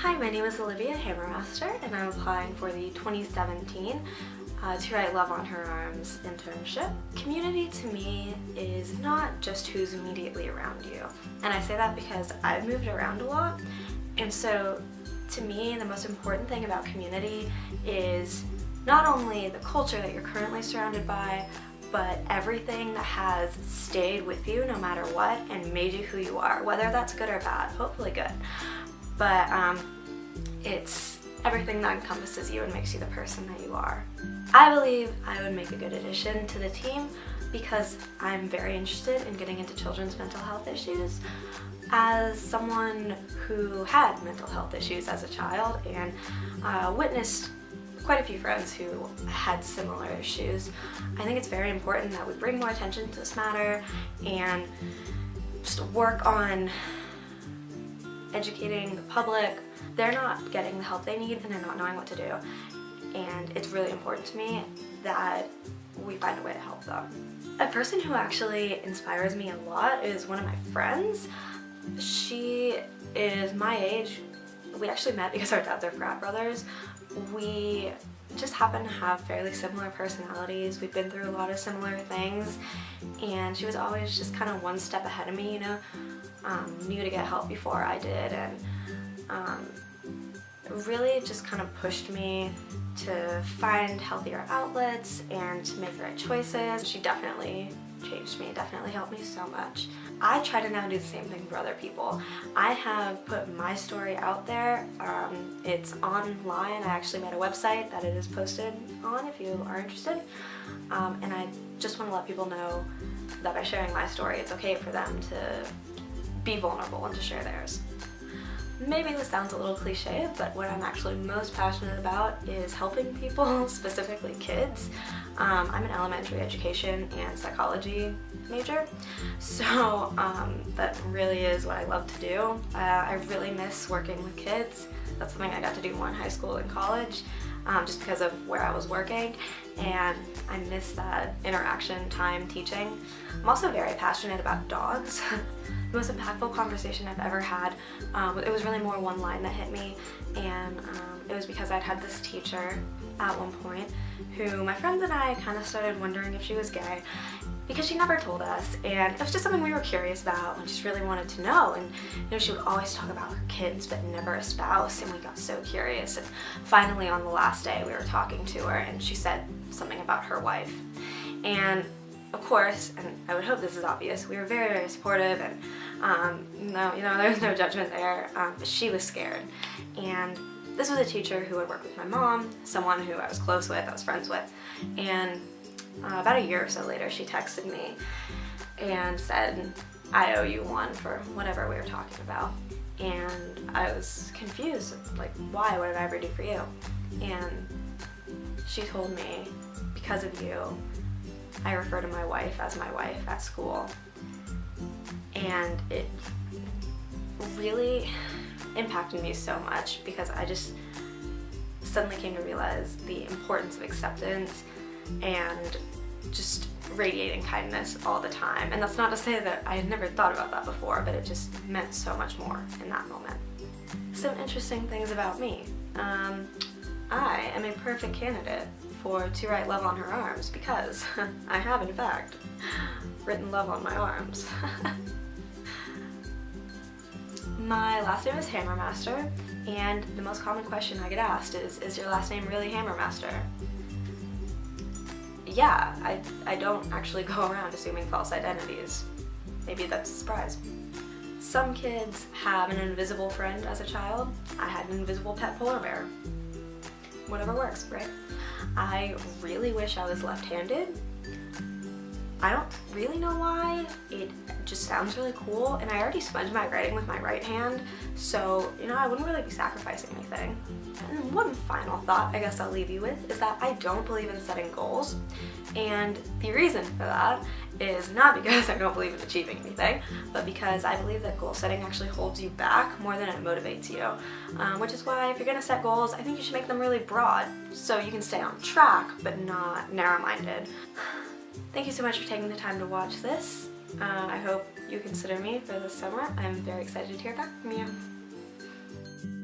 Hi, my name is Olivia Hammermaster, and I'm applying for the 2017 To Write Love on Her Arms internship. Community to me is not just who's immediately around you, and I say that because I've moved around a lot, and so to me the most important thing about community is not only the culture that you're currently surrounded by, but everything that has stayed with you no matter what and made you who you are, whether that's good or bad, hopefully good. But it's everything that encompasses you and makes you the person that you are. I believe I would make a good addition to the team because I'm very interested in getting into children's mental health issues. As someone who had mental health issues as a child and witnessed quite a few friends who had similar issues, I think it's very important that we bring more attention to this matter and just work on educating the public. They're not getting the help they need and they're not knowing what to do, and it's really important to me that we find a way to help them. A person who actually inspires me a lot is one of my friends. She is my age. We actually met because our dads are frat brothers. We just happen to have fairly similar personalities. We've been through a lot of similar things, and she was always just kind of one step ahead of me, you know, knew to get help before I did, and really just kind of pushed me to find healthier outlets and to make the right choices. She definitely changed me, definitely helped me so much. I try to now do the same thing for other people. I have put my story out there. It's online. I actually made a website that it is posted on if you are interested. And I just want to let people know that by sharing my story, it's okay for them to be vulnerable and to share theirs. Maybe this sounds a little cliche, but what I'm actually most passionate about is helping people, specifically kids. I'm an elementary education and psychology major, so that really is what I love to do. I really miss working with kids. That's something I got to do more in high school and college, just because of where I was working, and I miss that interaction time teaching. I'm also very passionate about dogs. The most impactful conversation I've ever had, it was really more one line that hit me, and it was because I'd had this teacher at one point who my friends and I kind of started wondering if she was gay because she never told us, and it was just something we were curious about and just really wanted to know. And you know, she would always talk about her kids but never a spouse, and we got so curious, and finally on the last day we were talking to her and she said something about her wife. And of course, and I would hope this is obvious, we were very, very supportive, and no, you know, there was no judgment there, but she was scared. And this was a teacher who had worked with my mom, someone who I was close with, I was friends with, and about a year or so later she texted me and said, "I owe you one for whatever we were talking about." And I was confused, like, why? What did I ever do for you? And she told me, "Because of you, I refer to my wife as my wife at school." And it really impacted me so much because I just suddenly came to realize the importance of acceptance and just radiating kindness all the time. And that's not to say that I had never thought about that before, but it just meant so much more in that moment. Some interesting things about me. I am a perfect candidate for To Write Love on Her Arms because I have, in fact, written love on my arms. My last name is Hammermaster, and the most common question I get asked is your last name really Hammermaster? Yeah, I don't actually go around assuming false identities. Maybe that's a surprise. Some kids have an invisible friend as a child. I had an invisible pet polar bear. Whatever works, right? I really wish I was left-handed. I don't really know why. It just sounds really cool, and I already sponge my writing with my right hand, so, you know, I wouldn't really be sacrificing anything. And then one final thought I guess I'll leave you with is that I don't believe in setting goals, and the reason for that is not because I don't believe in achieving anything, but because I believe that goal setting actually holds you back more than it motivates you, which is why if you're gonna set goals, I think you should make them really broad so you can stay on track but not narrow-minded. Thank you so much for taking the time to watch this. I hope you consider me for this summer. I'm very excited to hear back from you.